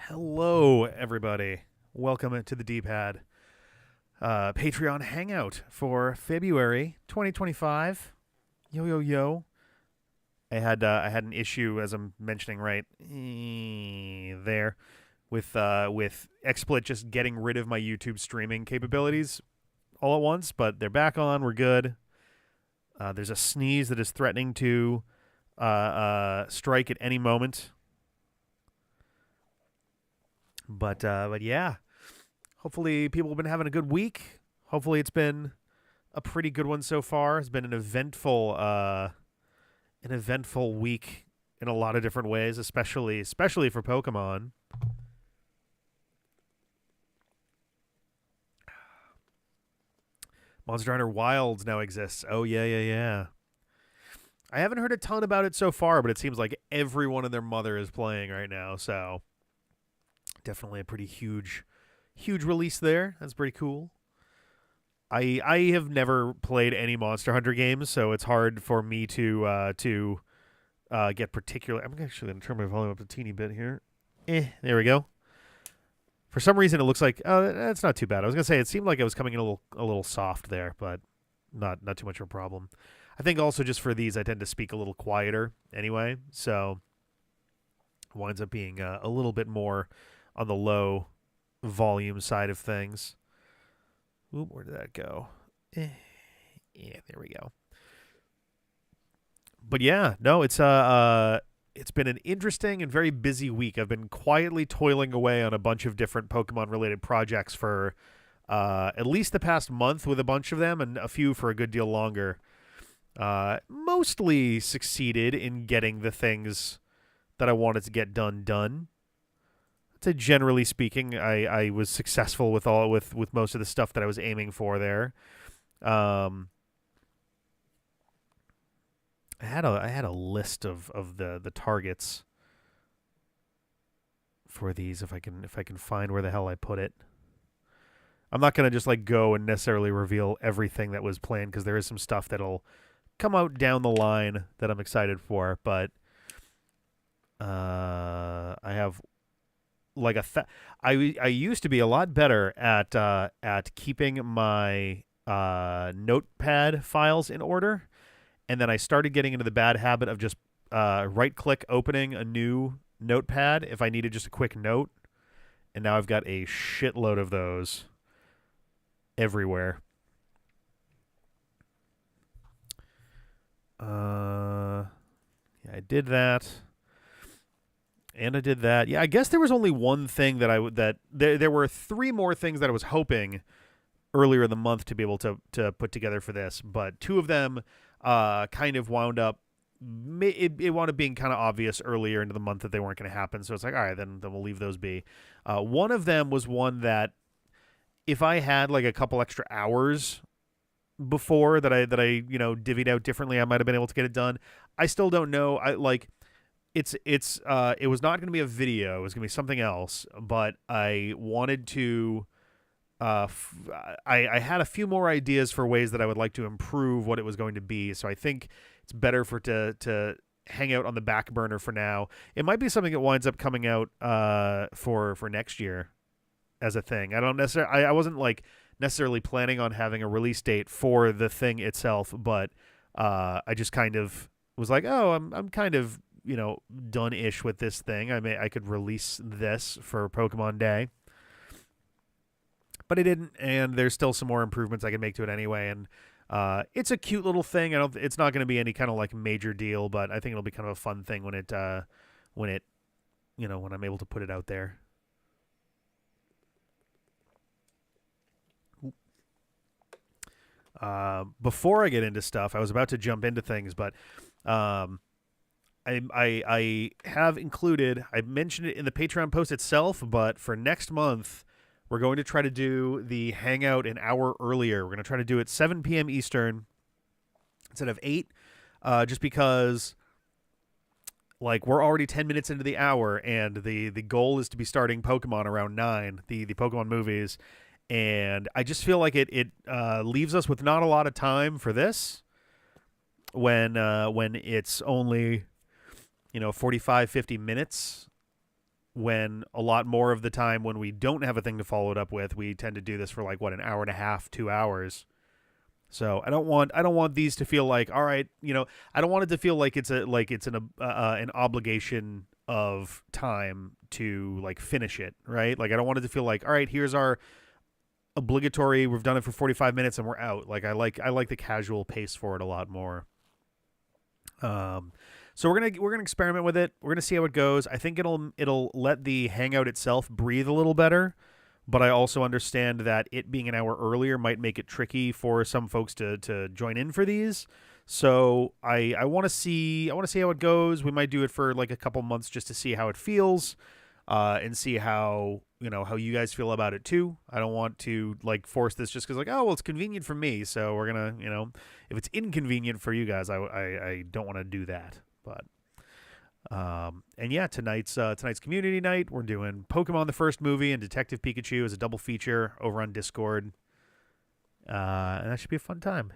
Hello, everybody. Welcome to the D-Pad Patreon Hangout for February 2025. Yo, yo, yo. I had an issue, as I'm mentioning right there, with XSplit just getting rid of my YouTube streaming capabilities all at once, but they're back on. We're good. There's a sneeze that is threatening to strike at any moment. But yeah, hopefully people have been having a good week. Hopefully it's been a pretty good one so far. It's been an eventful week in a lot of different ways, especially for Pokemon. Monster Hunter Wilds now exists. Oh yeah, yeah, yeah. I haven't heard a ton about it so far, but it seems like everyone and their mother is playing right now. So definitely a pretty huge release there. That's pretty cool. I have never played any Monster Hunter games, so it's hard for me to get particular. I'm actually going to turn my volume up a teeny bit here. There we go. For some reason, it looks like that's not too bad. I was going to say it seemed like it was coming in a little soft there, but not too much of a problem. I think also just for these, I tend to speak a little quieter anyway, so it winds up being a little bit more on the low volume side of things. Oop, where did that go? Yeah, there we go. But yeah, no, it's been an interesting and very busy week. I've been quietly toiling away on a bunch of different Pokemon related projects for at least the past month with a bunch of them, and a few for a good deal longer. Mostly succeeded in getting the things that I wanted to get done. I'd say generally speaking, I was successful with most of the stuff that I was aiming for there. I had a list of the targets for these if I can find where the hell I put it. I'm not gonna just like go and necessarily reveal everything that was planned because there is some stuff that'll come out down the line that I'm excited for, but I have like I used to be a lot better at keeping my notepad files in order, and then I started getting into the bad habit of just right click opening a new notepad if I needed just a quick note, and now I've got a shitload of those everywhere. Yeah, I did that. And I did that. Yeah, I guess there was only one thing there were three more things that I was hoping earlier in the month to be able to put together for this, but two of them kind of wound up it wound up being kind of obvious earlier into the month that they weren't going to happen. So it's like, all right, then we'll leave those be. One of them was one that if I had like a couple extra hours before that I divvied out differently, I might have been able to get it done. I still don't know. It was not going to be a video. It was going to be something else, but I wanted to I had a few more ideas for ways that I would like to improve what it was going to be. So I think it's better to hang out on the back burner for now. It might be something that winds up coming out for next year as a thing. I wasn't like necessarily planning on having a release date for the thing itself, but I just kind of was like, oh, I'm kind of done-ish with this thing. I could release this for Pokemon Day, but I didn't, and there's still some more improvements I can make to it anyway. And it's a cute little thing. It's not going to be any kind of like major deal, but I think it'll be kind of a fun thing when when I'm able to put it out there. Before I get into stuff, I was about to jump into things, but I have included, I mentioned it in the Patreon post itself, but for next month, we're going to try to do the Hangout an hour earlier. We're going to try to do it 7 p.m. Eastern instead of 8, just because like we're already 10 minutes into the hour, and the goal is to be starting Pokemon around 9, the Pokemon movies, and I just feel like it leaves us with not a lot of time for this when it's only 45, 50 minutes when a lot more of the time when we don't have a thing to follow it up with, we tend to do this for like what, an hour and a half, 2 hours. So I don't want these to feel like, all right, I don't want it to feel like it's an obligation of time to like finish it, right? Like I don't want it to feel like, all right, here's our obligatory, we've done it for 45 minutes and we're out. Like I like the casual pace for it a lot more. So we're gonna experiment with it. We're gonna see how it goes. I think it'll let the Hangout itself breathe a little better, but I also understand that it being an hour earlier might make it tricky for some folks to join in for these. So I want to see how it goes. We might do it for like a couple months just to see how it feels, and see how you guys feel about it too. I don't want to like force this just because like, oh well, it's convenient for me, so we're gonna if it's inconvenient for you guys, I don't want to do that. But and yeah, tonight's community night. We're doing Pokemon the first movie and Detective Pikachu as a double feature over on Discord, and that should be a fun time.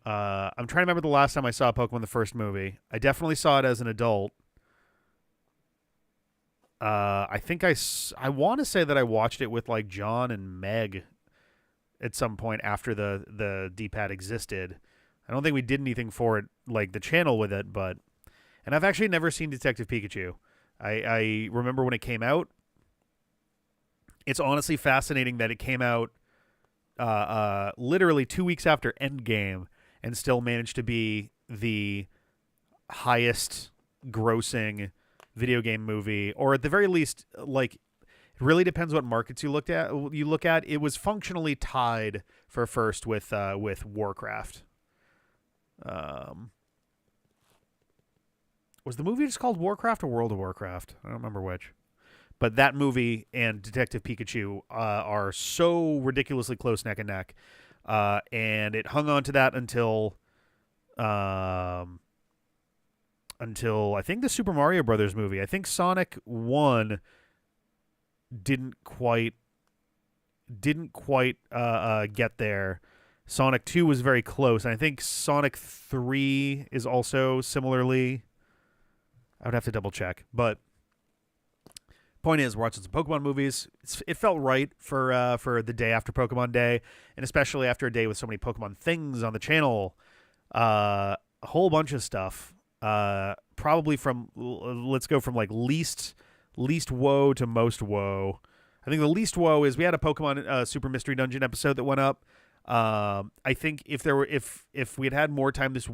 I'm trying to remember the last time I saw Pokemon the first movie. I definitely saw it as an adult. I think I want to say that I watched it with like John and Meg at some point after the D-pad existed. I don't think we did anything for it, like the channel with it, and I've actually never seen Detective Pikachu. I remember when it came out. It's honestly fascinating that it came out literally 2 weeks after Endgame and still managed to be the highest grossing video game movie, or at the very least, like, it really depends what markets you look at. It was functionally tied for first with Warcraft. Was the movie just called Warcraft or World of Warcraft? I don't remember which. But that movie and Detective Pikachu are so ridiculously close neck and neck. And it hung on to that until I think the Super Mario Brothers movie. I think Sonic 1 didn't quite get there. Sonic 2 was very close, and I think Sonic 3 is also similarly. I would have to double check, but point is, we're watching some Pokemon movies. It felt right for the day after Pokemon Day, and especially after a day with so many Pokemon things on the channel. A whole bunch of stuff. Probably let's go from like least woe to most woe. I think the least woe is we had a Pokemon Super Mystery Dungeon episode that went up. I think if we had more time this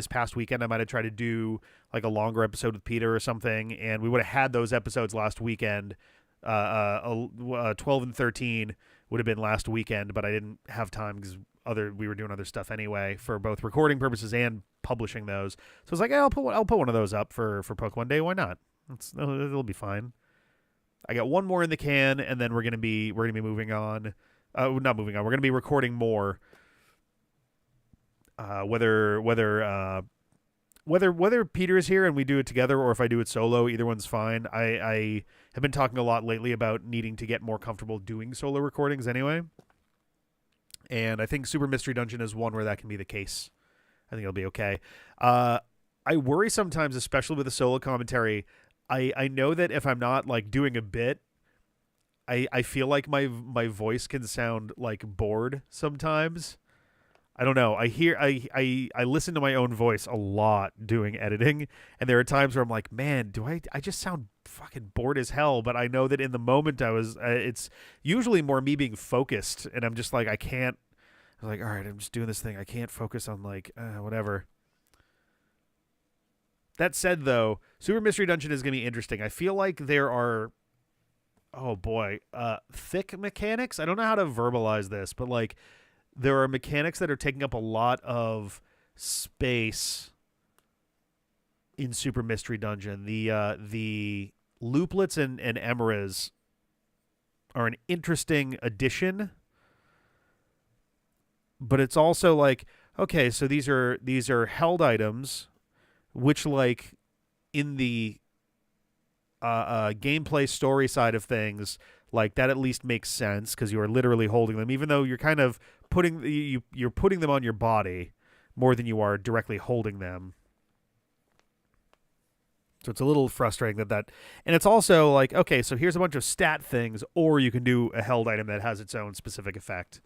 past weekend, I might have tried to do like a longer episode with Peter or something, and we would have had those episodes last weekend. 12 and 13 would have been last weekend, but I didn't have time because we were doing other stuff anyway for both recording purposes and publishing those. So I was like, hey, I'll put one of those up for Pokemon Day. Why not? It'll be fine. I got one more in the can, and then we're gonna be moving on. Not moving on. We're gonna be recording more. Whether Peter is here and we do it together, or if I do it solo, either one's fine. I have been talking a lot lately about needing to get more comfortable doing solo recordings anyway. And I think Super Mystery Dungeon is one where that can be the case. I think it'll be okay. I worry sometimes, especially with the solo commentary. I know that if I'm not like doing a bit, I feel like my voice can sound like bored sometimes. I don't know. I listen to my own voice a lot doing editing, and there are times where I'm like, man, I just sound fucking bored as hell. But I know that in the moment it's usually more me being focused, and I'm just like, I can't. I'm like, all right, I'm just doing this thing. I can't focus on like whatever. That said, though, Super Mystery Dungeon is going to be interesting. I feel like there are, oh boy, thick mechanics. I don't know how to verbalize this, but like there are mechanics that are taking up a lot of space in Super Mystery Dungeon. The looplets and emeras are an interesting addition, but it's also like, okay, so these are held items, which like in the gameplay story side of things, like that at least makes sense because you are literally holding them, even though you're kind of putting them on your body more than you are directly holding them. So it's a little frustrating and it's also like, okay, so here's a bunch of stat things, or you can do a held item that has its own specific effect.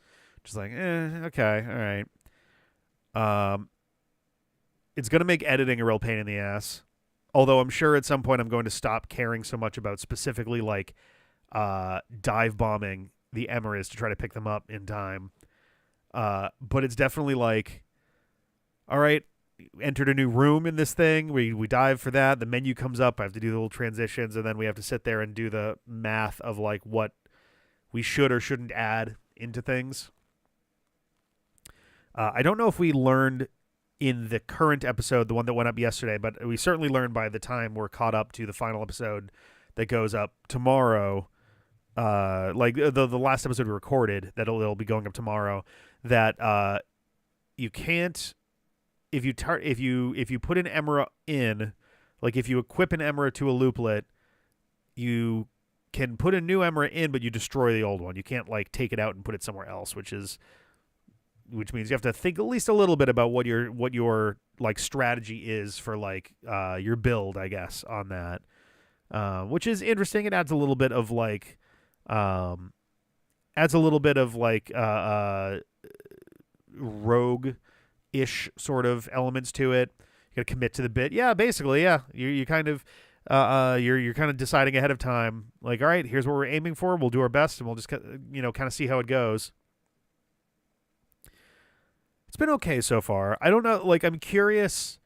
Just like, okay, all right. It's going to make editing a real pain in the ass. Although I'm sure at some point I'm going to stop caring so much about specifically like dive bombing the Emeras to try to pick them up in time. But it's definitely like, all right, entered a new room in this thing. We dive for that. The menu comes up. I have to do the little transitions, and then we have to sit there and do the math of like what we should or shouldn't add into things. I don't know if we learned in the current episode, the one that went up yesterday, but we certainly learned by the time we're caught up to the final episode that goes up tomorrow. Like the last episode we recorded, it'll be going up tomorrow. That you can't, if you put an Emera in, like if you equip an Emera to a looplet, you can put a new Emera in, but you destroy the old one. You can't like take it out and put it somewhere else, which means you have to think at least a little bit about what your like strategy is for like your build, I guess, on that. Which is interesting. It adds a little bit of like rogue-ish sort of elements to it. You got to commit to the bit. Yeah, basically, yeah. You kind of you're kind of deciding ahead of time. Like, all right, here's what we're aiming for. We'll do our best, and we'll just kind of see how it goes. It's been okay so far. I don't know. Like, I'm curious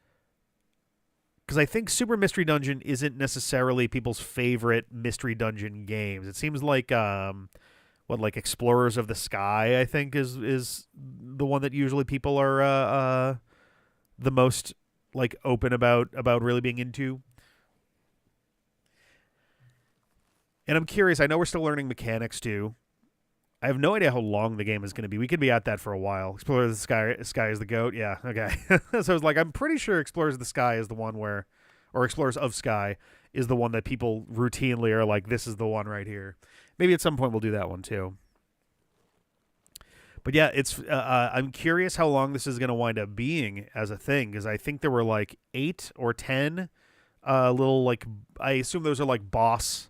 because I think Super Mystery Dungeon isn't necessarily people's favorite Mystery Dungeon games. It seems like like Explorers of the Sky, I think is the one that usually people are the most like open about really being into. And I'm curious. I know we're still learning mechanics too. I have no idea how long the game is going to be. We could be at that for a while. Explorers of the Sky is the GOAT. Yeah, okay. So it's like, I'm pretty sure Explorers of the Sky is the one or Explorers of Sky is the one that people routinely are like, this is the one right here. Maybe at some point we'll do that one too. But yeah, I'm curious how long this is going to wind up being as a thing, because I think there were like 8 or 10 little, like, I assume those are like boss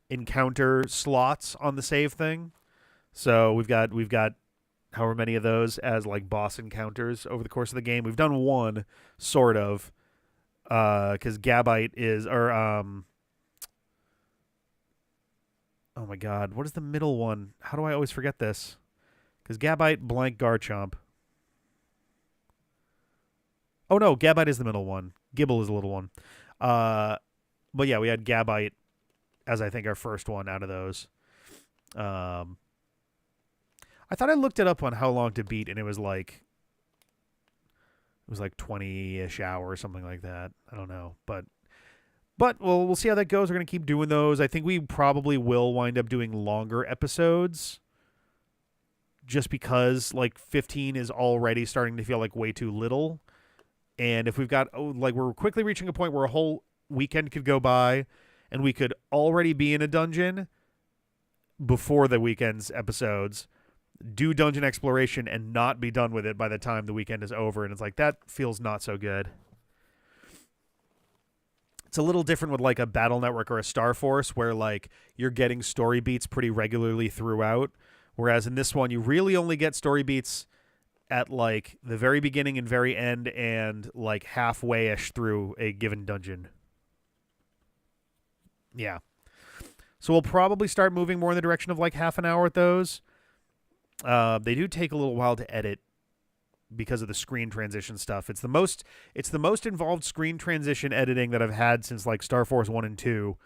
encounter slots on the save thing. So we've got however many of those as like boss encounters over the course of the game. We've done one sort of because Gabite is oh my god, what is the middle one? How do I always forget this? Because Gabite blank Garchomp. Oh no, Gabite is the middle one. Gibble is the little one. But yeah, we had Gabite as I think our first one out of those. I thought I looked it up on how long to beat, and it was like 20-ish hours or something like that. I don't know, but we'll see how that goes. We're gonna keep doing those. I think we probably will wind up doing longer episodes, just because like 15 is already starting to feel like way too little. And if we've got we're quickly reaching a point where a whole weekend could go by, and we could already be in a dungeon before the weekend's episodes, do dungeon exploration, and not be done with it by the time the weekend is over. And it's like, that feels not so good. It's a little different with like a Battle Network or a Star Force, where like you're getting story beats pretty regularly throughout. Whereas in this one, you really only get story beats at like the very beginning and very end, and like halfway-ish through a given dungeon. Yeah. So we'll probably start moving more in the direction of like half an hour with those. They do take a little while to edit because of the screen transition stuff. It's the most involved screen transition editing that I've had since like Star Force 1 and 2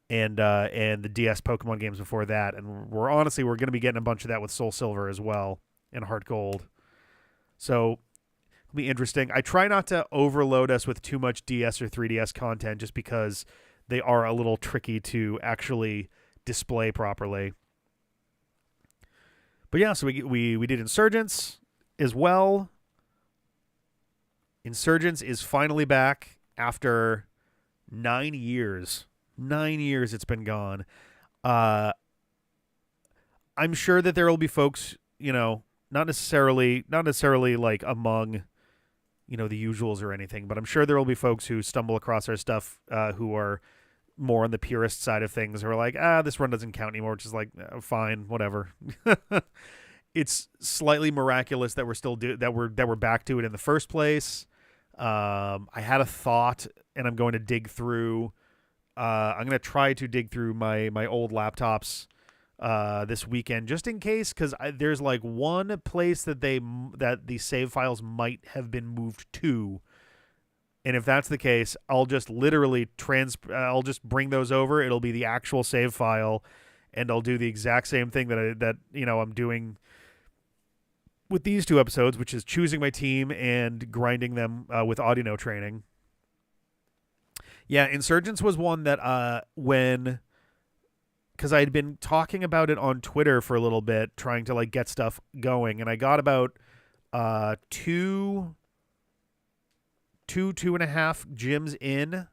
and the DS Pokemon games before that. And we're going to be getting a bunch of that with Soul Silver as well and Heart Gold. So it'll be interesting. I try not to overload us with too much DS or 3DS content, just because they are a little tricky to actually display properly. But yeah, so we did Insurgents as well. Insurgents is finally back after 9 years. 9 years it's been gone. I'm sure that there will be folks, not necessarily like among the usuals or anything. But I'm sure there will be folks who stumble across our stuff who are more on the purist side of things, who are like, this run doesn't count anymore, which is like, fine, whatever. It's slightly miraculous that we're back to it in the first place. I had a thought, and I'm going to dig through. I'm going to try to dig through my old laptops this weekend, just in case, because there's like one place that the save files might have been moved to, and if that's the case, I'll just literally I'll just bring those over. It'll be the actual save file, and I'll do the exact same thing that I'm doing with these two episodes, which is choosing my team and grinding them with Audino training. Yeah, Insurgents was one that because I had been talking about it on Twitter for a little bit, trying to like get stuff going, and I got about 2.5 gyms in,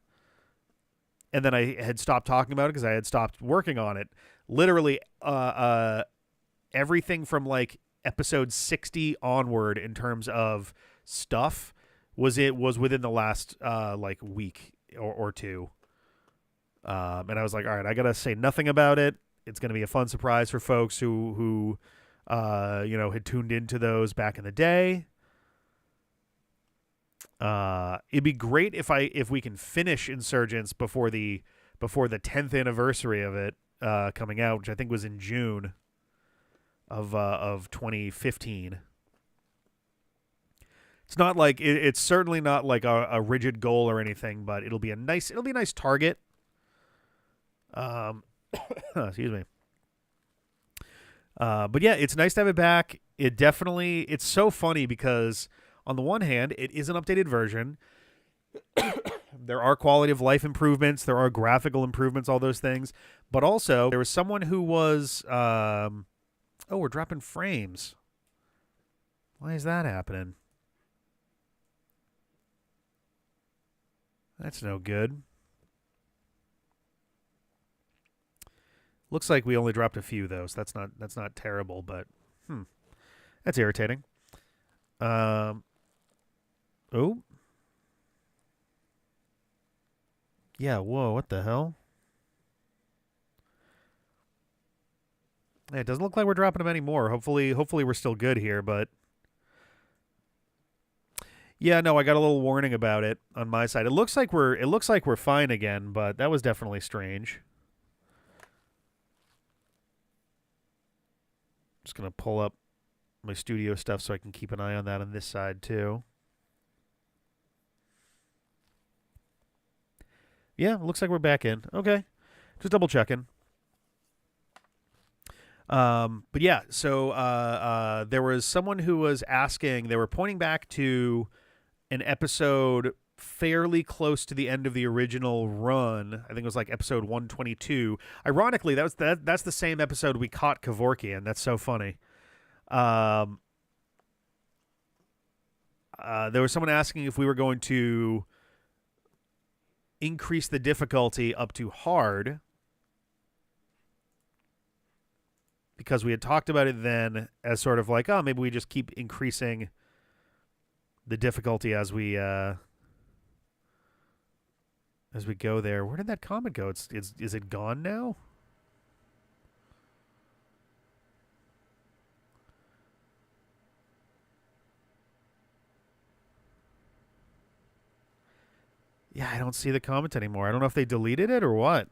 and then I had stopped talking about it because I had stopped working on it. Literally, everything from like episode 60 onward in terms of stuff was within the last like week or two. And I was like, all right, I gotta say nothing about it. It's gonna be a fun surprise for folks who had tuned into those back in the day. It'd be great if we can finish Insurgents before the 10th anniversary of it coming out, which I think was in June of 2015. It's not like it's certainly not like a rigid goal or anything, but it'll be a nice target. Excuse me. But yeah, it's nice to have it back. It's so funny because on the one hand, it is an updated version. There are quality of life improvements. There are graphical improvements, all those things. But also, there was someone who was... we're dropping frames. Why is that happening? That's no good. Looks like we only dropped a few, though, so that's not terrible, but that's irritating. Oh. Yeah, whoa, what the hell? It doesn't look like we're dropping them anymore. Hopefully we're still good here, but yeah, no, I got a little warning about it on my side. It looks like we're fine again, but that was definitely strange. Just gonna pull up my studio stuff so I can keep an eye on that on this side too. Yeah, it looks like we're back in. Okay, just double checking. But yeah, so there was someone who was asking. They were pointing back to an episode fairly close to the end of the original run. I think it was like episode 122. Ironically, that's the same episode we caught Kevorkian. That's so funny. There was someone asking if we were going to increase the difficulty up to hard, because we had talked about it then as sort of like, oh, maybe we just keep increasing the difficulty as we go there. Where did that comment go? Is it gone now? Yeah, I don't see the comment anymore. I don't know if they deleted it or what.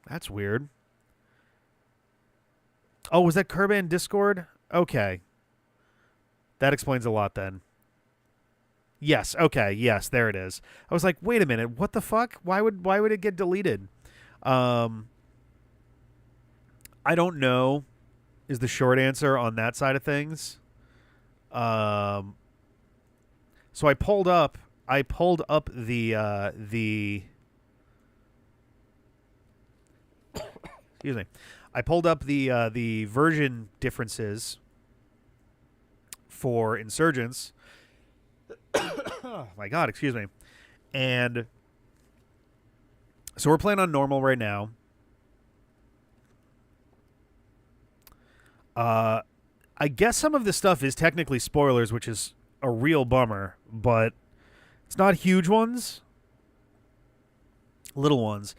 That's weird. Oh, was that Kerban Discord? Okay. That explains a lot then. Yes, okay, yes, there it is. I was like, wait a minute, what the fuck? Why would it get deleted? I don't know is the short answer on that side of things. So I pulled up the excuse me. I pulled up the version differences for Insurgents. Oh my god, excuse me. And so we're playing on normal right now. I guess some of this stuff is technically spoilers, which is a real bummer, but it's not huge ones, little ones.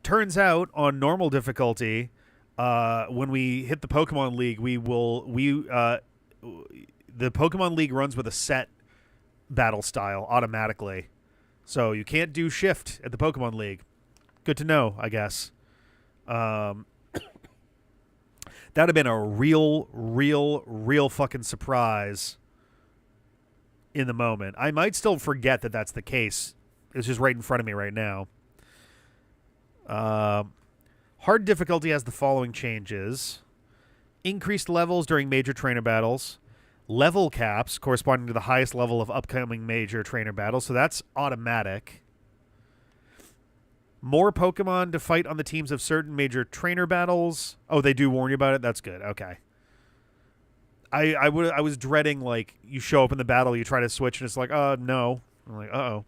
Turns out on normal difficulty, when we hit the Pokemon League, the Pokemon League runs with a set battle style automatically. So you can't do shift at the Pokemon League. Good to know, I guess. That would have been a real fucking surprise in the moment. I might still forget that that's the case. It's just right in front of me right now. Hard difficulty has the following changes. Increased levels during major trainer battles. Level caps corresponding to the highest level of upcoming major trainer battles. So that's automatic. More Pokemon to fight on the teams of certain major trainer battles. Oh, they do warn you about it? That's good. Okay. I was dreading, like, you show up in the battle, you try to switch, and it's like, no. I'm like, uh-oh.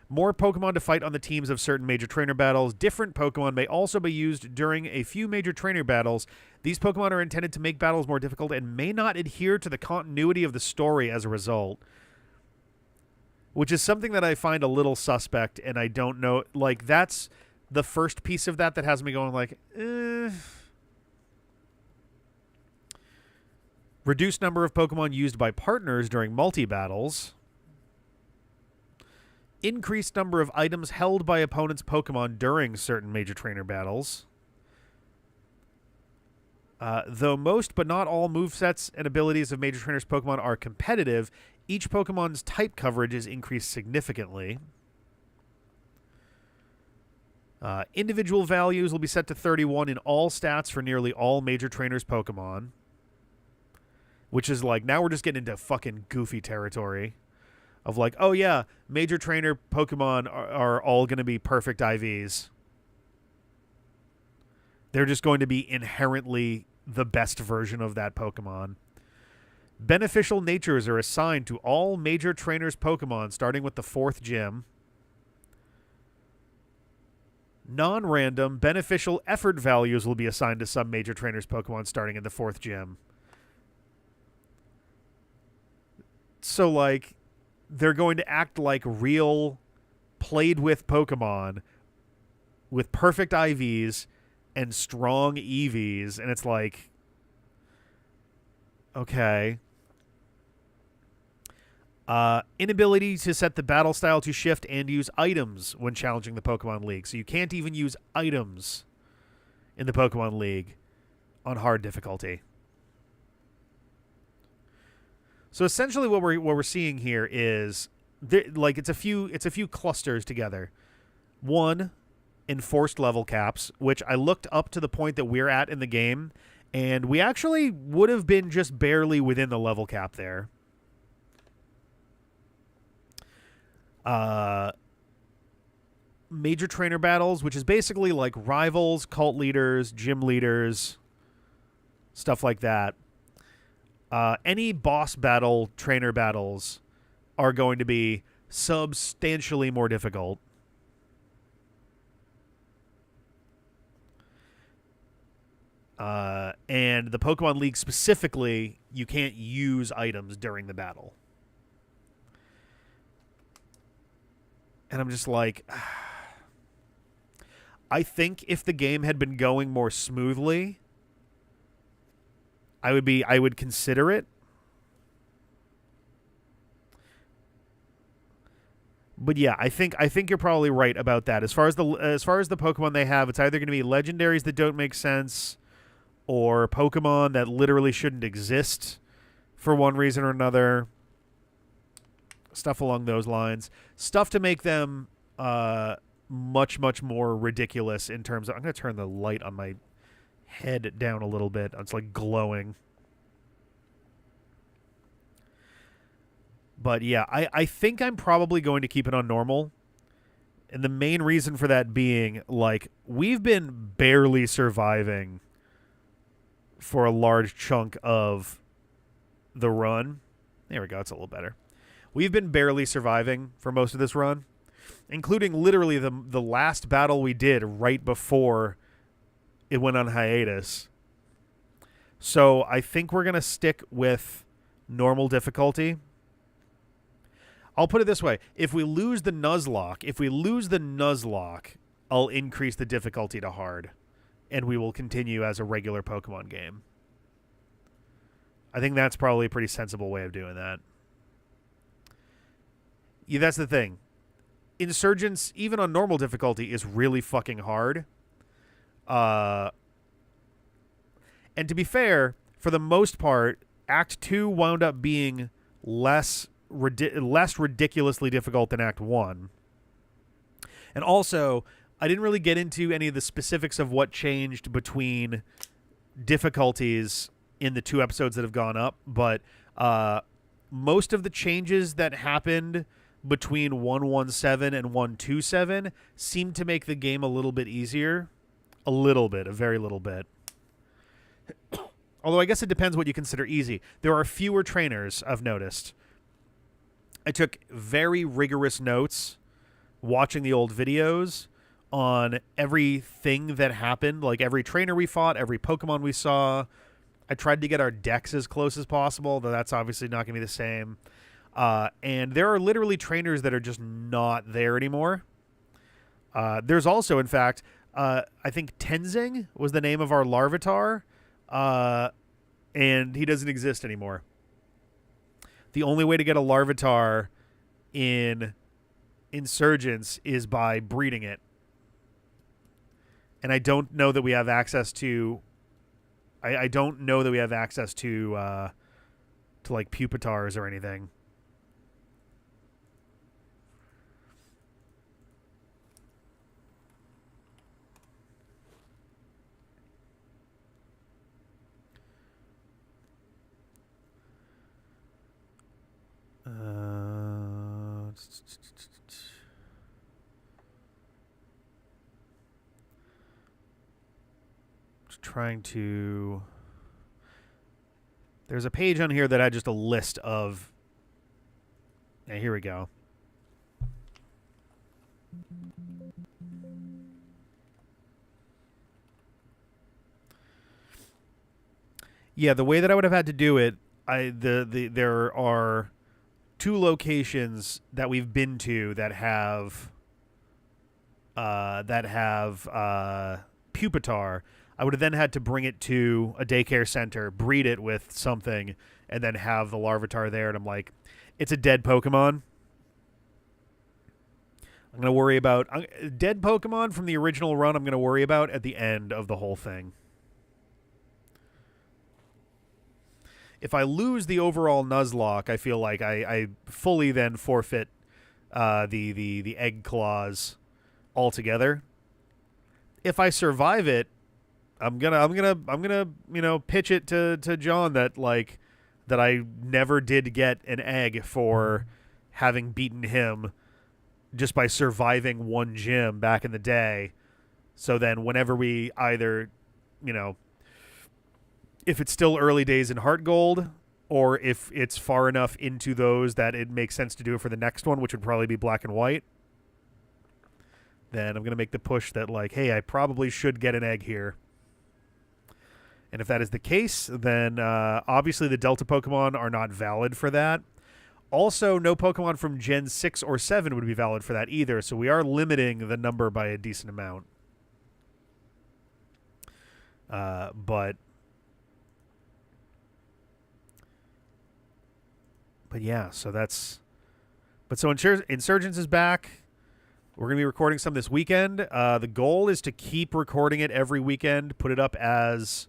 More Pokemon to fight on the teams of certain major trainer battles. Different Pokemon may also be used during a few major trainer battles. These Pokemon are intended to make battles more difficult and may not adhere to the continuity of the story as a result. Which is something that I find a little suspect, and I don't know. Like, that's the first piece of that has me going like, Reduced number of Pokemon used by partners during multi-battles. Increased number of items held by opponents' Pokemon during certain major trainer battles. Though most but not all movesets and abilities of major trainers' Pokemon are competitive, each Pokemon's type coverage is increased significantly. Individual values will be set to 31 in all stats for nearly all major trainers' Pokemon. Which is like, now we're just getting into fucking goofy territory. Of like, oh yeah, major trainer Pokemon are all going to be perfect IVs. They're just going to be inherently the best version of that Pokemon. Beneficial natures are assigned to all major trainers' Pokemon, starting with the 4th gym. Non-random beneficial effort values will be assigned to some major trainers' Pokemon, starting in the 4th gym. So, like, they're going to act like real played-with Pokemon with perfect IVs and strong EVs, and it's like, okay. Inability to set the battle style to shift and use items when challenging the Pokemon League. So you can't even use items in the Pokemon League on hard difficulty. So essentially, what we're seeing here is like it's a few clusters together. One, enforced level caps, which I looked up to the point that we're at in the game, and we actually would have been just barely within the level cap there. Major trainer battles, which is basically like rivals, cult leaders, gym leaders, stuff like that. Any boss battle, trainer battles are going to be substantially more difficult. And the Pokemon League specifically, you can't use items during the battle. And I'm just like, I think if the game had been going more smoothly, I would consider it. But yeah, I think you're probably right about that. As far as the Pokemon they have, it's either going to be legendaries that don't make sense, or Pokemon that literally shouldn't exist for one reason or another. Stuff along those lines. Stuff to make them much more ridiculous in terms of... I'm going to turn the light on my head down a little bit. It's like glowing. But yeah, I think I'm probably going to keep it on normal. And the main reason for that being, like, we've been barely surviving for a large chunk of the run. There we go. It's a little better. We've been barely surviving for most of this run, including literally the last battle we did right before it went on hiatus. So I think we're going to stick with normal difficulty I'll put it this way. If we lose the Nuzlocke, I'll increase the difficulty to hard, and we will continue as a regular Pokemon game. I think that's probably a pretty sensible way of doing that. Yeah, that's the thing. Insurgents, even on normal difficulty, is really fucking hard. And to be fair, for the most part, Act 2 wound up being less ridiculously difficult than Act 1. And also, I didn't really get into any of the specifics of what changed between difficulties in the 2 episodes that have gone up, but most of the changes that happened between 117 and 127 seemed to make the game a little bit easier. A little bit, a very little bit. Although I guess it depends what you consider easy. There are fewer trainers, I've noticed. I took very rigorous notes watching the old videos on everything that happened, like every trainer we fought, every Pokemon we saw. I tried to get our decks as close as possible, though that's obviously not going to be the same. And there are literally trainers that are just not there anymore. There's also, in fact, I think Tenzing was the name of our Larvitar, and he doesn't exist anymore. The only way to get a Larvitar in Insurgents is by breeding it. And I don't know that we have access to... I don't know that we have access to like Pupitars or anything. Just trying to... There's a page on here that had just a list of... Yeah, here we go. Yeah, the way that I would have had to do it, there are 2 locations that we've been to that have Pupitar. I would have then had to bring it to a daycare center, breed it with something, and then have the Larvitar there. And I'm like, it's a dead Pokemon. I'm going to worry about... dead Pokemon from the original run I'm going to worry about at the end of the whole thing. If I lose the overall Nuzlocke, I feel like I fully then forfeit the egg clause altogether. If I survive it, I'm gonna pitch it to John that I never did get an egg for having beaten him just by surviving one gym back in the day. So then whenever we either, if it's still early days in Heart Gold, or if it's far enough into those that it makes sense to do it for the next one, which would probably be Black and White, then I'm going to make the push that, hey, I probably should get an egg here. And if that is the case, then obviously the Delta Pokemon are not valid for that. Also, no Pokemon from Gen 6 or 7 would be valid for that either, so we are limiting the number by a decent amount. But yeah, so that's... But so Insurgents is back. We're going to be recording some this weekend. The goal is to keep recording it every weekend, put it up as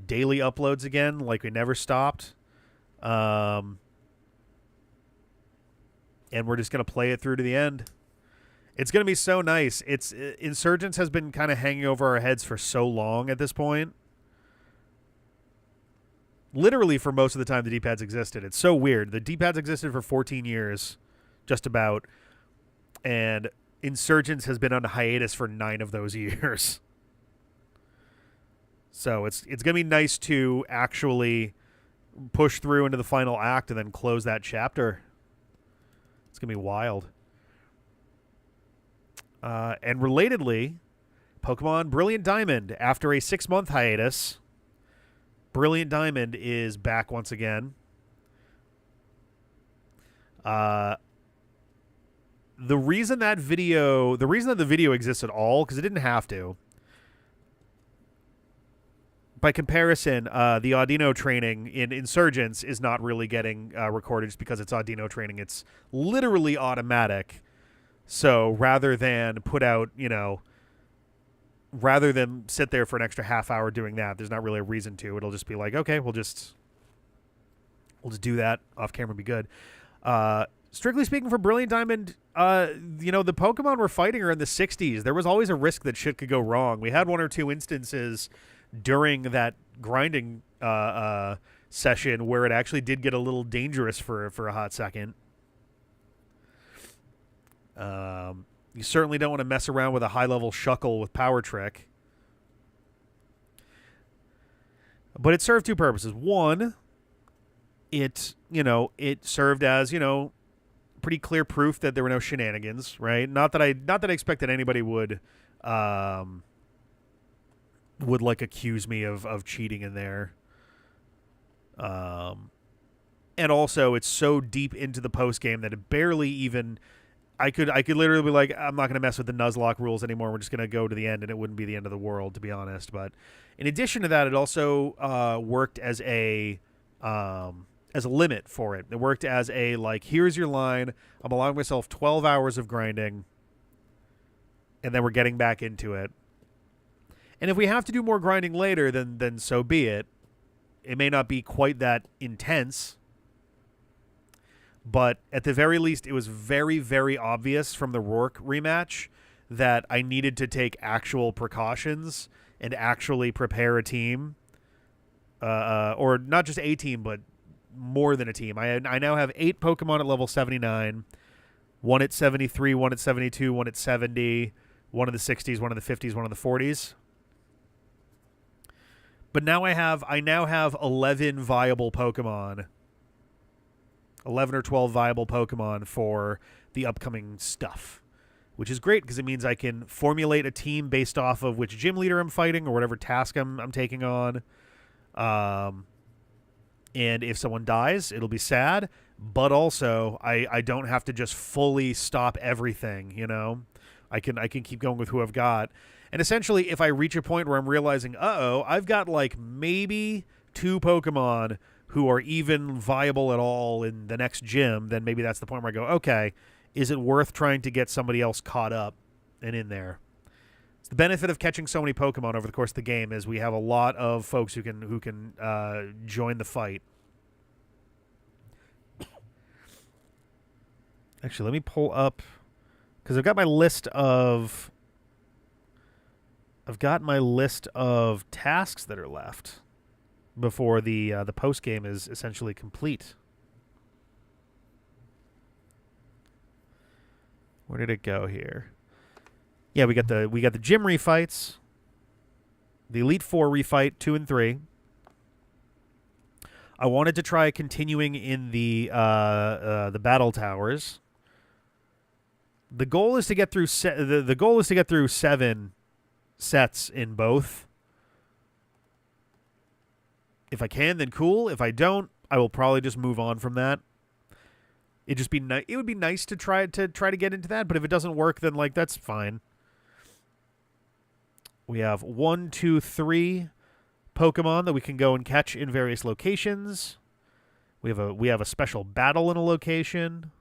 daily uploads again, like we never stopped. And we're just going to play it through to the end. It's going to be so nice. Insurgents has been kind of hanging over our heads for so long at this point. Literally for most of the time the D-pads existed. It's so weird. The D-pads existed for 14 years, just about. And Insurgents has been on a hiatus for 9 of those years. So it's going to be nice to actually push through into the final act and then close that chapter. It's going to be wild. And relatedly, Pokemon Brilliant Diamond, after a 6-month hiatus, Brilliant Diamond is back once again. the reason that the video exists at all, because it didn't have to. By comparison, the Audino training in Insurgents is not really getting recorded just because it's Audino training. It's literally automatic. So rather than rather than sit there for an extra half hour doing that, there's not really a reason to. It'll just be like, okay, we'll just do that off camera and be good. Strictly speaking, for Brilliant Diamond, the Pokemon we're fighting are in the 60s. There was always a risk that shit could go wrong. We had one or two instances during that grinding session where it actually did get a little dangerous for a hot second. You certainly don't want to mess around with a high-level Shuckle with Power Trick. But it served two purposes. One, it served as, pretty clear proof that there were no shenanigans, right? Not that I expected anybody would like accuse me of cheating in there. And also it's so deep into the post game that it barely even I could literally be like, I'm not going to mess with the Nuzlocke rules anymore. We're just going to go to the end, and it wouldn't be the end of the world, to be honest. But in addition to that, it also worked as a limit for it. It worked as a, like, here's your line. I'm allowing myself 12 hours of grinding, and then we're getting back into it. And if we have to do more grinding later, then so be it. It may not be quite that intense, but at the very least, it was very, very obvious from the Rourke rematch that I needed to take actual precautions and actually prepare a team, or not just a team, but more than a team. I now have 8 Pokemon at level 79, 1 at 73, 1 at 72, 1 at 70, 1 in the 60s, 1 in the 50s, 1 in the 40s. But now I now have 11 viable Pokemon. 11 or 12 viable Pokemon for the upcoming stuff, which is great because it means I can formulate a team based off of which gym leader I'm fighting or whatever task I'm taking on. And if someone dies, it'll be sad, but also I don't have to just fully stop everything, I can keep going with who I've got. And essentially, if I reach a point where I'm realizing, I've got like maybe 2 Pokemon who are even viable at all in the next gym, then maybe that's the point where I go, okay, is it worth trying to get somebody else caught up and in there? It's the benefit of catching so many Pokemon over the course of the game is we have a lot of folks who can join the fight. Actually, let me pull up, because I've got my list of tasks that are left before the post game is essentially complete. Where did it go here? Yeah, we got the gym refights, the Elite Four refight 2 and 3. I wanted to try continuing in the battle towers. The goal is to get through the goal is to get through 7 sets in both. If I can, then cool. If I don't, I will probably just move on from that. It would be nice to try to get into that, but if it doesn't work, then like that's fine. We have 1, 2, 3 Pokemon that we can go and catch in various locations. We have a special battle in a location.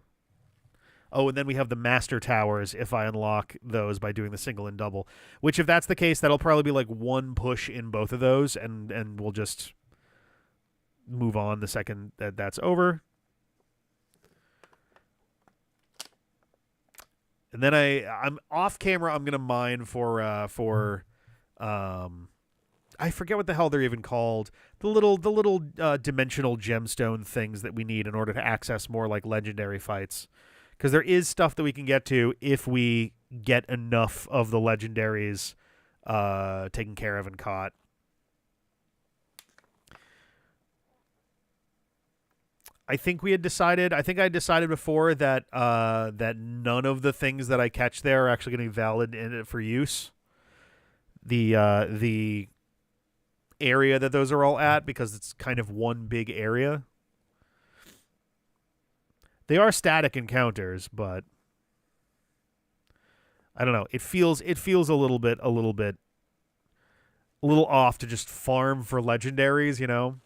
Oh, and then we have the Master Towers if I unlock those by doing the single and double. Which, if that's the case, that'll probably be like 1 push in both of those, and we'll just move on the second that's over. And then I'm off camera. I'm gonna mine for I forget what the hell they're even called. The little dimensional gemstone things that we need in order to access more like legendary fights. Because there is stuff that we can get to if we get enough of the legendaries taken care of and caught. I think I decided before that that none of the things that I catch there are actually going to be valid for use. The area that those are all at, because it's kind of one big area. They are static encounters, but I don't know. It feels a little off to just farm for legendaries, you know.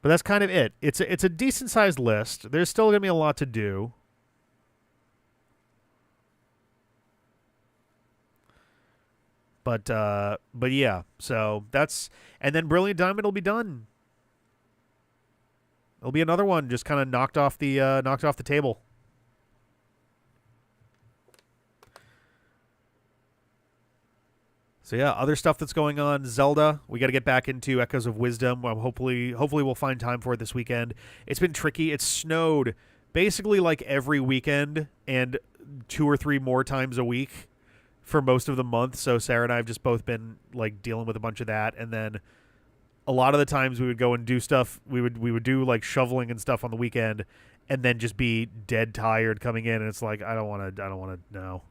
But that's kind of it. It's a decent sized list. There's still gonna be a lot to do. But yeah. So that's and then Brilliant Diamond will be done. It'll be another one just kind of knocked off the table. So yeah, other stuff that's going on. Zelda, we got to get back into Echoes of Wisdom. Hopefully we'll find time for it this weekend. It's been tricky. It's snowed basically like every weekend and 2 or 3 more times a week for most of the month. So Sarah and I have just both been like dealing with a bunch of that, and then a lot of the times we would go and do stuff. We would do like shoveling and stuff on the weekend, and then just be dead tired coming in, and it's like I don't want to know.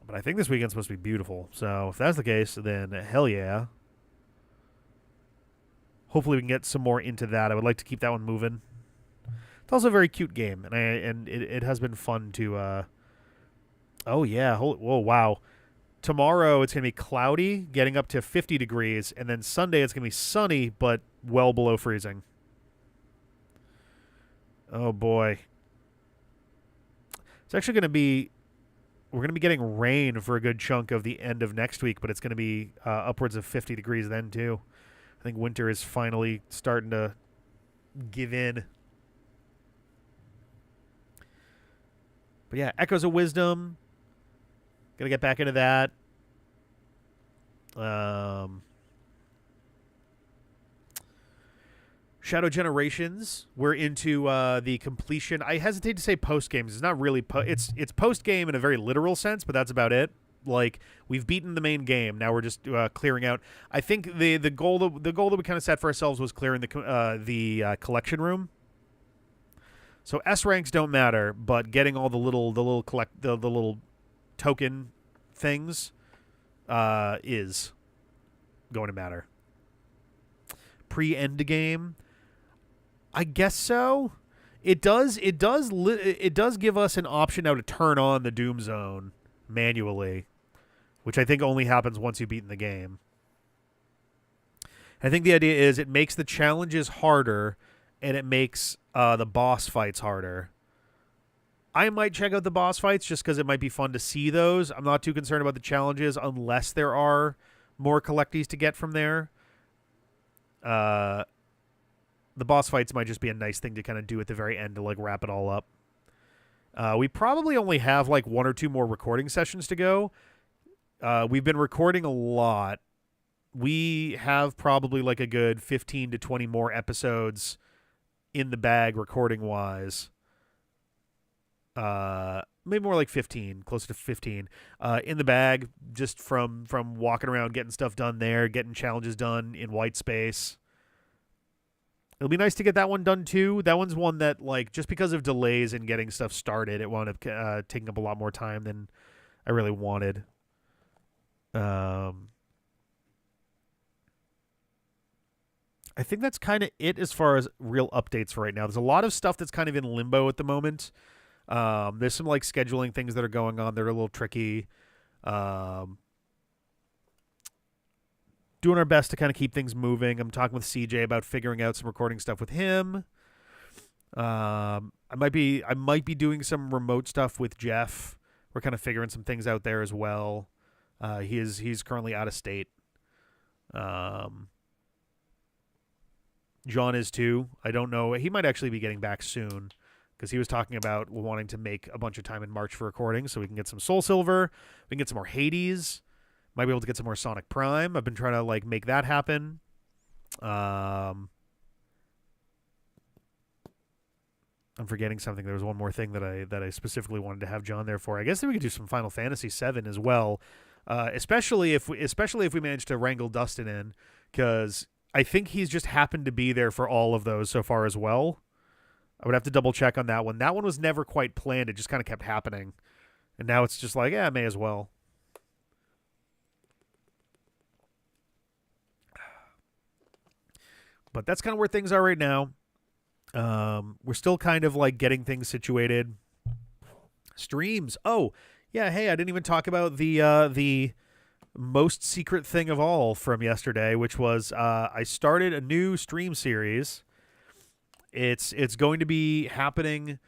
But I think this weekend's supposed to be beautiful. So if that's the case, then hell yeah. Hopefully we can get some more into that. I would like to keep that one moving. It's also a very cute game, and it has been fun to. Oh yeah! Whoa! Wow! Tomorrow it's gonna be cloudy, getting up to 50 degrees, and then Sunday it's gonna be sunny but well below freezing. Oh boy! It's actually gonna be. We're going to be getting rain for a good chunk of the end of next week, but it's going to be upwards of 50 degrees then, too. I think winter is finally starting to give in. But yeah, Echoes of Wisdom. Going to get back into that. Shadow Generations. We're into the completion. I hesitate to say post games. It's not really it's post game in a very literal sense, but that's about it. Like we've beaten the main game. Now we're just clearing out. I think the goal that we kind of set for ourselves was clearing the collection room. So S ranks don't matter, but getting all the little token things is going to matter. Pre-end game. I guess so. It does give us an option now to turn on the Doom Zone manually, which I think only happens once you've beaten the game. I think the idea is it makes the challenges harder and it makes the boss fights harder. I might check out the boss fights just because it might be fun to see those. I'm not too concerned about the challenges unless there are more collecties to get from there. The boss fights might just be a nice thing to kind of do at the very end to like wrap it all up. We probably only have like 1 or 2 more recording sessions to go. We've been recording a lot. We have probably like a good 15 to 20 more episodes in the bag recording wise. Maybe more like 15, closer to 15 in the bag, just from walking around, getting stuff done there, getting challenges done in white space. It'll be nice to get that one done too. That one's one that, like, just because of delays in getting stuff started, it wound up taking up a lot more time than I really wanted. I think that's kind of it as far as real updates for right now. There's a lot of stuff that's kind of in limbo at the moment. There's some like scheduling things that are going on that are a little tricky. Doing our best to kind of keep things moving. I'm talking with CJ about figuring out some recording stuff with him. I might be doing some remote stuff with Jeff. We're kind of figuring some things out there as well. He's currently out of state. John is too. I don't know. He might actually be getting back soon because he was talking about wanting to make a bunch of time in March for recording so we can get some Soul Silver. We can get some more Hades. Might be able to get some more Sonic Prime. I've been trying to like make that happen. I'm forgetting something. There was one more thing that I specifically wanted to have John there for. I guess that we could do some Final Fantasy VII as well, especially if we manage to wrangle Dustin in, because I think he's just happened to be there for all of those so far as well. I would have to double check on that one. That one was never quite planned. It just kind of kept happening, and now it's just like, yeah, may as well. But that's kind of where things are right now. We're still kind of like getting things situated. Streams. Oh, yeah. Hey, I didn't even talk about the most secret thing of all from yesterday, which was I started a new stream series. It's going to be happening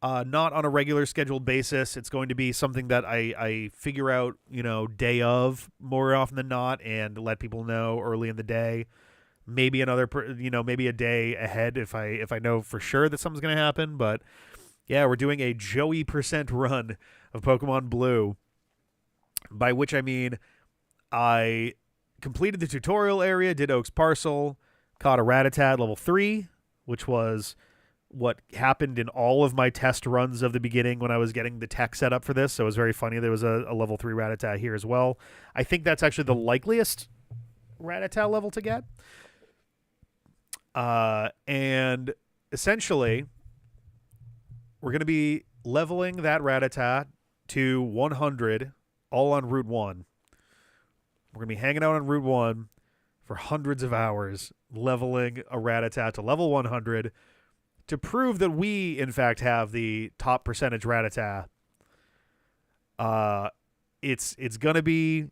not on a regular scheduled basis. It's going to be something that I figure out, day of more often than not, and let people know early in the day. Maybe maybe a day ahead if I know for sure that something's going to happen. But yeah, we're doing a Joey % run of Pokemon Blue, by which I mean I completed the tutorial area, did Oak's Parcel, caught a Rattata level 3, which was what happened in all of my test runs of the beginning when I was getting the tech set up for this. So it was very funny. There was a level 3 Rattata here as well. I think that's actually the likeliest Rattata level to get. And essentially, we're going to be leveling that Rattata to 100 all on Route 1. We're going to be hanging out on Route 1 for hundreds of hours, leveling a Rattata to level 100 to prove that we, in fact, have the top percentage Rattata. It's going to be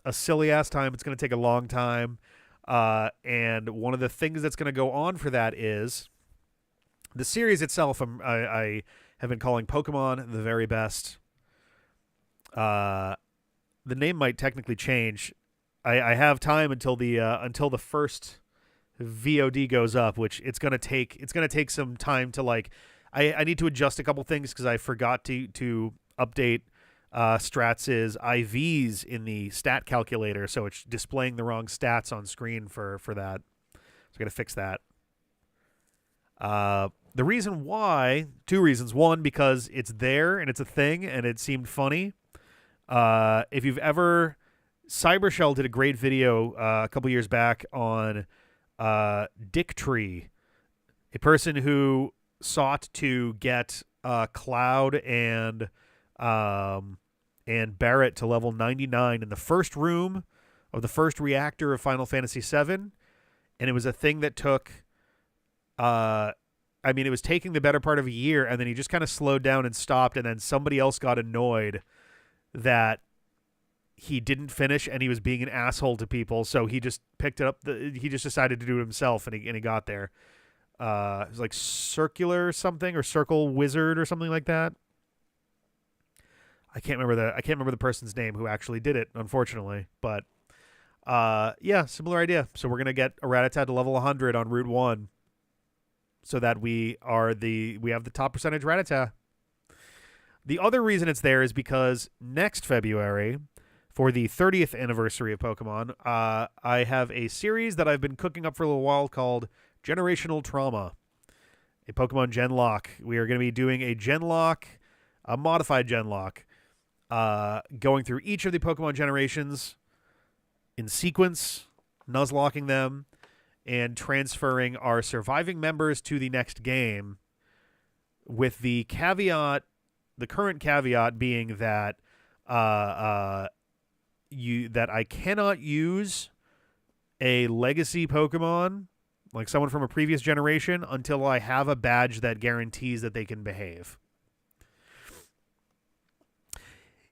a silly-ass time. It's going to take a long time. And one of the things that's going to go on for that is the series itself. I have been calling Pokemon the very best. The name might technically change. I have time until the first VOD goes up, which it's gonna take some time to I need to adjust a couple things because I forgot to update Stratz's IVs in the stat calculator, so it's displaying the wrong stats on screen for that. So I gotta fix that. The reason why, two reasons. One, because it's there and it's a thing and it seemed funny. If you've ever, Cybershell did a great video a couple years back on Dick Tree, a person who sought to get Cloud and Barrett to level 99 in the first room of the first reactor of Final Fantasy VII, and it was a thing that took. It was taking the better part of a year, and then he just kind of slowed down and stopped, and then somebody else got annoyed that he didn't finish and he was being an asshole to people, so he just picked it up. He just decided to do it himself, and he got there. It was like Circular something or Circle Wizard or something like that. I can't remember the person's name who actually did it, unfortunately. But yeah, similar idea. So we're gonna get a Rattata to level 100 on Route 1, so that we have the top percentage Rattata. The other reason it's there is because next February, for the 30th anniversary of Pokemon, I have a series that I've been cooking up for a little while called Generational Trauma, a Pokemon Genlock. We are going to be doing a Genlock, a modified Genlock, going through each of the Pokemon generations in sequence, Nuzlocking them, and transferring our surviving members to the next game, with the current caveat being that that I cannot use a legacy Pokemon, like someone from a previous generation, until I have a badge that guarantees that they can behave.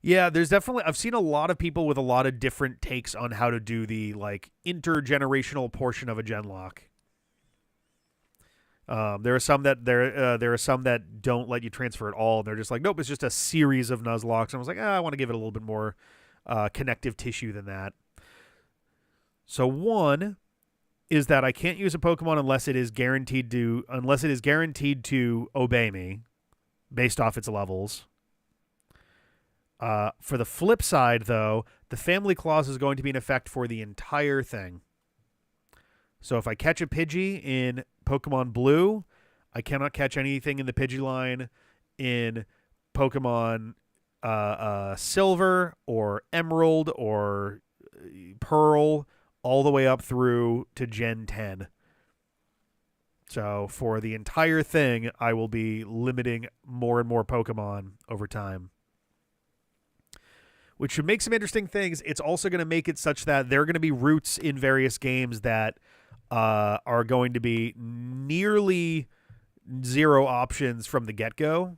Yeah, there's definitely, I've seen a lot of people with a lot of different takes on how to do the intergenerational portion of a Genlock. There are some that don't let you transfer at all. They're just like, nope, it's just a series of Nuzlocks. And I was like, I want to give it a little bit more connective tissue than that. So one is that I can't use a Pokemon unless it is guaranteed to obey me based off its levels. For the flip side, though, the family clause is going to be in effect for the entire thing. So if I catch a Pidgey in Pokemon Blue, I cannot catch anything in the Pidgey line in Pokemon Silver or Emerald or Pearl, all the way up through to Gen 10. So for the entire thing, I will be limiting more and more Pokemon over time, which should make some interesting things. It's also going to make it such that there are going to be routes in various games that are going to be nearly zero options from the get-go.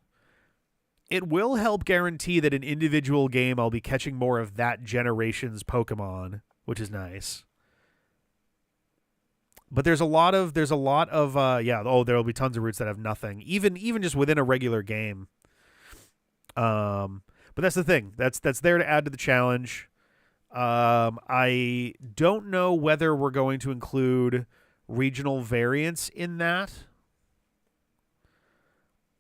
It will help guarantee that an individual game I'll be catching more of that generation's Pokemon, which is nice. But there's a lot of there'll be tons of routes that have nothing, even just within a regular game. But that's the thing. That's there to add to the challenge. I don't know whether we're going to include regional variants in that.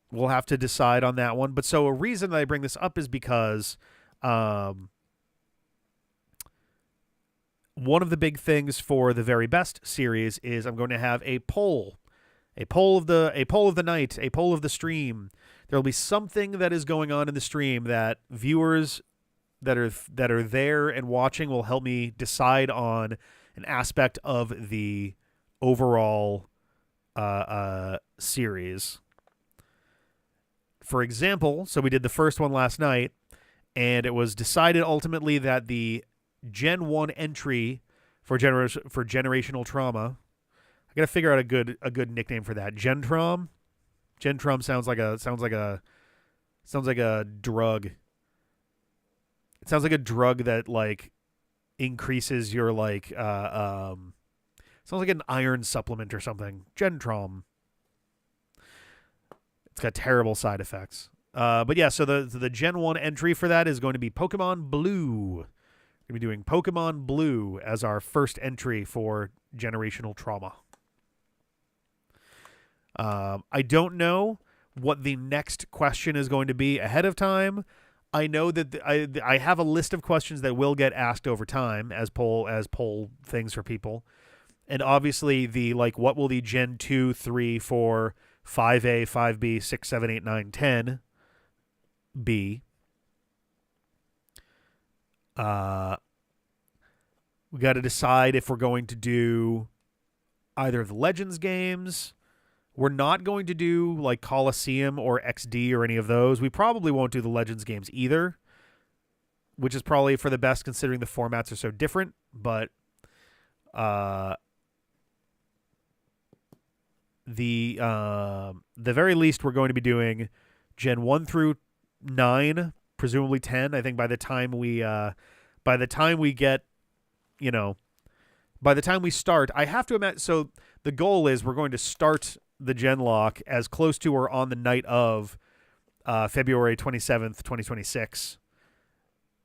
We'll have to decide on that one. But so a reason that I bring this up is because one of the big things for the very best series is I'm going to have a poll of the night, a poll of the stream. There'll be something that is going on in the stream that viewers that are there and watching will help me decide on an aspect of the overall series. For example, so we did the first one last night, and it was decided ultimately that the Gen 1 entry for generational trauma. I gotta figure out a good nickname for that. Gentrom. Gentrom sounds like a drug. It sounds like a drug that like increases your like sounds like an iron supplement or something. Gentrom. It's got terrible side effects. But yeah, so the Gen 1 entry for that is going to be Pokemon Blue. We're going to be doing Pokemon Blue as our first entry for generational trauma. I don't know what the next question is going to be ahead of time. I know that I have a list of questions that will get asked over time as poll things for people. And obviously the like what will the Gen 2, 3, 4, 5A, 5B, 6, 7, 8, 9, 10 be? We got to decide if we're going to do either of the Legends games. We're not going to do like Coliseum or XD or any of those. We probably won't do the Legends games either, which is probably for the best considering the formats are so different. But the very least we're going to be doing Gen 1 through 9, presumably 10. I think by the time we get, by the time we start, I have to imagine. So the goal is we're going to start the Gen Lock as close to or on the night of February 27th, 2026.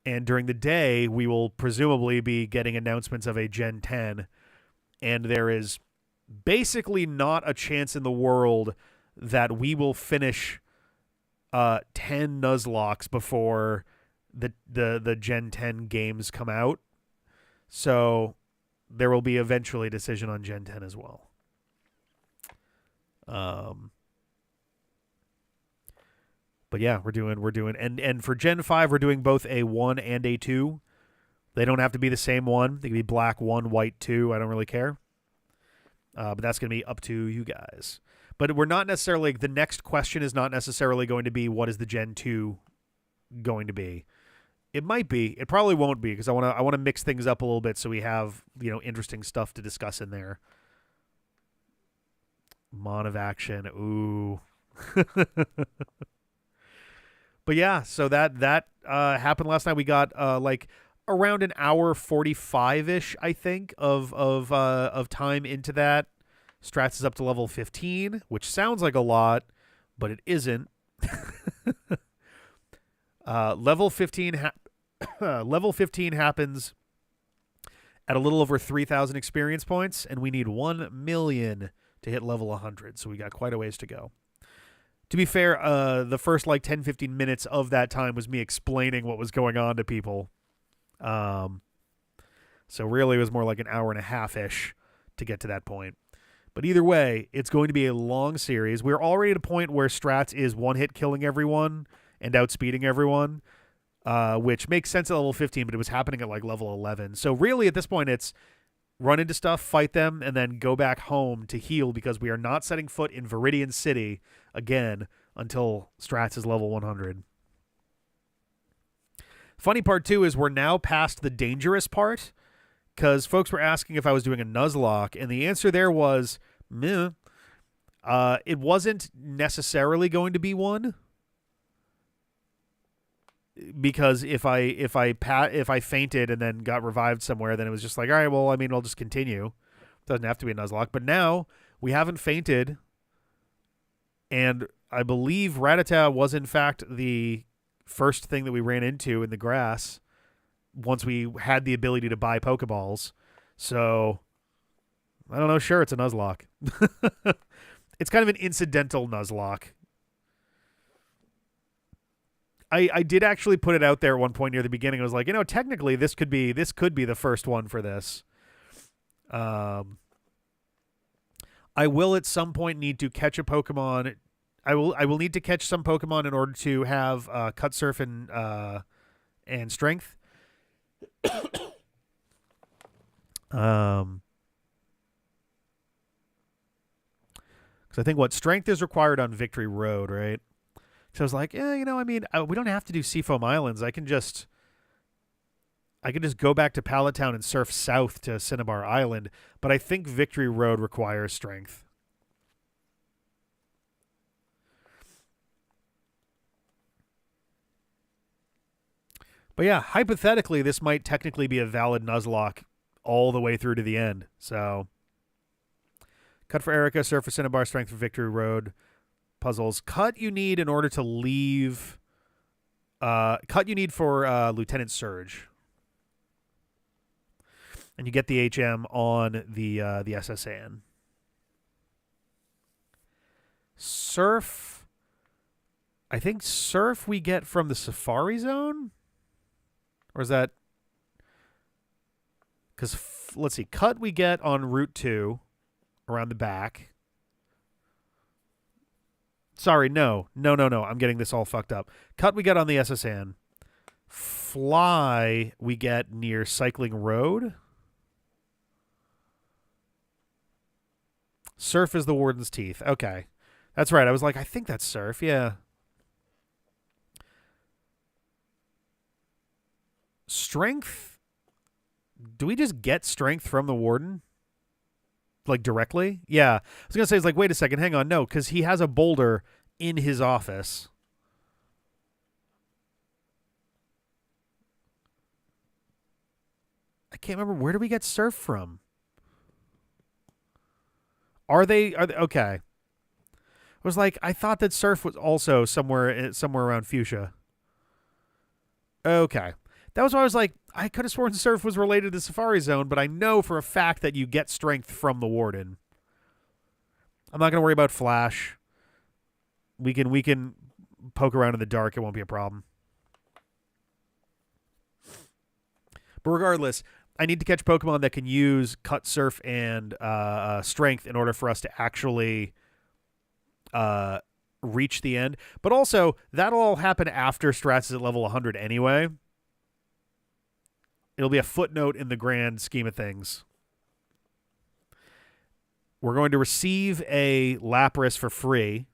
And during the day, we will presumably be getting announcements of a Gen 10. And there is basically not a chance in the world that we will finish 10 Nuzlocks before the Gen 10 games come out. So there will be eventually a decision on Gen 10 as well. But yeah, we're doing and for Gen 5 we're doing both a 1 and a 2. They don't have to be the same one. They can be black 1, white 2. I don't really care. But that's going to be up to you guys. But we're not necessarily, the next question is not necessarily going to be what is the Gen 2 going to be. It might be. It probably won't be because I want to mix things up a little bit so we have, interesting stuff to discuss in there. Mon of Action. Ooh. But yeah, so that happened last night. We got like around an hour 45-ish, I think, of time into that. Strats is up to level 15, which sounds like a lot, but it isn't. Level 15 happens at a little over 3,000 experience points, and we need 1 million to hit level 100, so we got quite a ways to go. To be fair, the first 10-15 minutes of that time was me explaining what was going on to people. So really it was more like an hour and a half-ish to get to that point. But either way, it's going to be a long series. We're already at a point where Strats is one-hit killing everyone and outspeeding everyone, which makes sense at level 15, but it was happening at level 11. So really at this point it's run into stuff, fight them, and then go back home to heal because we are not setting foot in Viridian City again until Strats is level 100. Funny part, too, is we're now past the dangerous part because folks were asking if I was doing a Nuzlocke, and the answer there was, meh. It wasn't necessarily going to be one. because if I fainted and then got revived somewhere, then it was just like, all right, well, I mean, I'll just continue. Doesn't have to be a Nuzlocke. But now we haven't fainted, and I believe Rattata was in fact the first thing that we ran into in the grass once we had the ability to buy Pokeballs. So I don't know. Sure, it's a Nuzlocke. It's kind of an incidental Nuzlocke. I did actually put it out there at one point near the beginning. I was like, technically this could be the first one for this. I will at some point need to catch a Pokemon. I will need to catch some Pokemon in order to have Cut Surf and Strength. Because I think Strength is required on Victory Road, right? So I was like, yeah, we don't have to do Seafoam Islands. I can just go back to Pallet Town and surf south to Cinnabar Island. But I think Victory Road requires Strength. But yeah, hypothetically, this might technically be a valid Nuzlocke all the way through to the end. So, Cut for Erica, Surf for Cinnabar, Strength for Victory Road. Puzzles. Cut you need in order to leave. Cut you need for Lieutenant Surge. And you get the HM on the SSN. Surf. I think Surf we get from the Safari Zone? Or is that... Because, let's see. Cut we get on Route 2. Around the back. Sorry, no. I'm getting this all fucked up. Cut we get on the SSN. Fly we get near Cycling Road. Surf is the Warden's Teeth. Okay. That's right. I was like, I think that's Surf. Yeah. Strength. Do we just get Strength from the Warden? Like directly? Yeah. I was going to say, it's like, wait a second. Hang on. No, because he has a boulder in his office. I can't remember. Where do we get Surf from? Are they okay. I was like, I thought that Surf was also somewhere around Fuchsia. Okay. That was why I was like, I could have sworn Surf was related to Safari Zone, but I know for a fact that you get Strength from the Warden. I'm not going to worry about Flash. We can poke around in the dark. It won't be a problem. But regardless, I need to catch Pokemon that can use Cut, Surf, and Strength in order for us to actually reach the end. But also, that'll all happen after Strats is at level 100 anyway. It'll be a footnote in the grand scheme of things. We're going to receive a Lapras for free.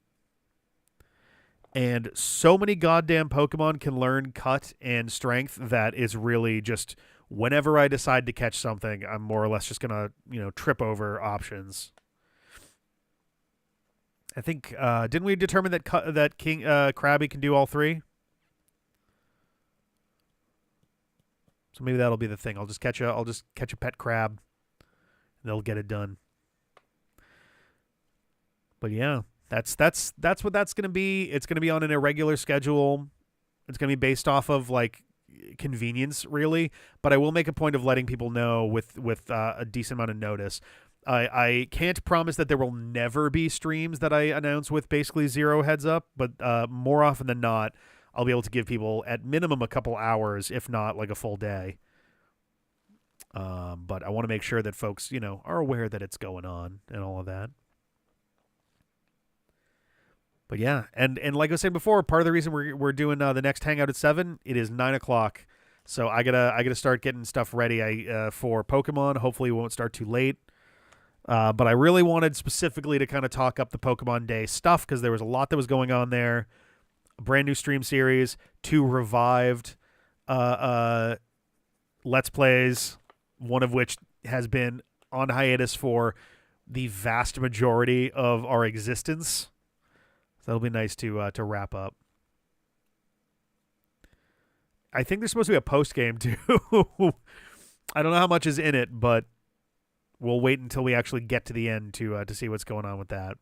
And so many goddamn Pokemon can learn Cut and Strength that is really just, whenever I decide to catch something, I'm more or less just going to, trip over options. I think, didn't we determine that King Krabby can do all three? So maybe that'll be the thing. I'll just catch a pet crab, and they'll get it done. But yeah, that's what that's gonna be. It's gonna be on an irregular schedule. It's gonna be based off of like convenience, really. But I will make a point of letting people know with a decent amount of notice. I can't promise that there will never be streams that I announce with basically zero heads up, but more often than not, I'll be able to give people at minimum a couple hours, if not like a full day. But I want to make sure that folks, are aware that it's going on and all of that. But yeah, and like I was saying before, part of the reason we're doing the next Hangout at 7, it is 9:00, so I gotta start getting stuff ready. For Pokemon. Hopefully, it won't start too late. But I really wanted specifically to kind of talk up the Pokemon Day stuff because there was a lot that was going on there. A brand new stream series, 2 revived Let's Plays, one of which has been on hiatus for the vast majority of our existence. So that'll be nice to wrap up. I think there's supposed to be a post game too. I don't know how much is in it, but we'll wait until we actually get to the end to see what's going on with that.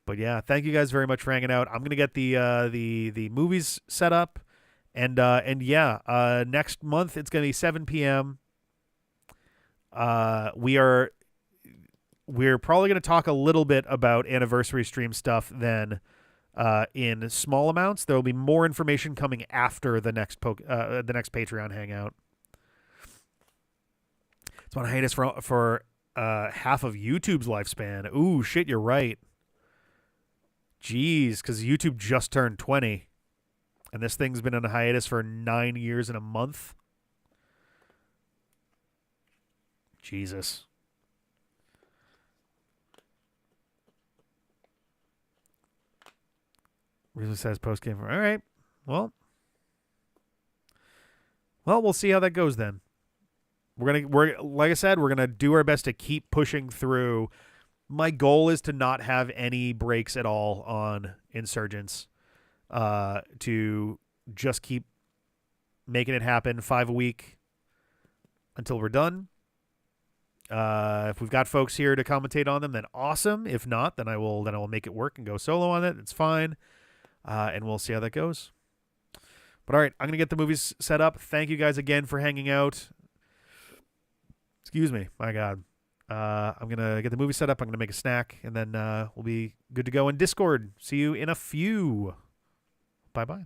But yeah, thank you guys very much for hanging out. I'm gonna get the movies set up, and yeah, next month it's gonna be 7 p.m. We're probably gonna talk a little bit about anniversary stream stuff then. In small amounts, there will be more information coming after the next Patreon hangout. It's on hiatus for half of YouTube's lifespan. Ooh, shit, you're right. Jeez, because YouTube just turned 20. And this thing's been on a hiatus for 9 years and a month. Jesus. Really says post game. All right. Well, we'll see how that goes then. We're like I said, we're gonna do our best to keep pushing through. My goal is to not have any breaks at all on Insurgents. To just keep making it happen 5 a week until we're done. If we've got folks here to commentate on them, then awesome. If not, then I will make it work and go solo on it. It's fine. And we'll see how that goes. But all right, I'm going to get the movies set up. Thank you guys again for hanging out. Excuse me. My God. I'm going to get the movie set up. I'm going to make a snack, and then we'll be good to go in Discord. See you in a few. Bye-bye.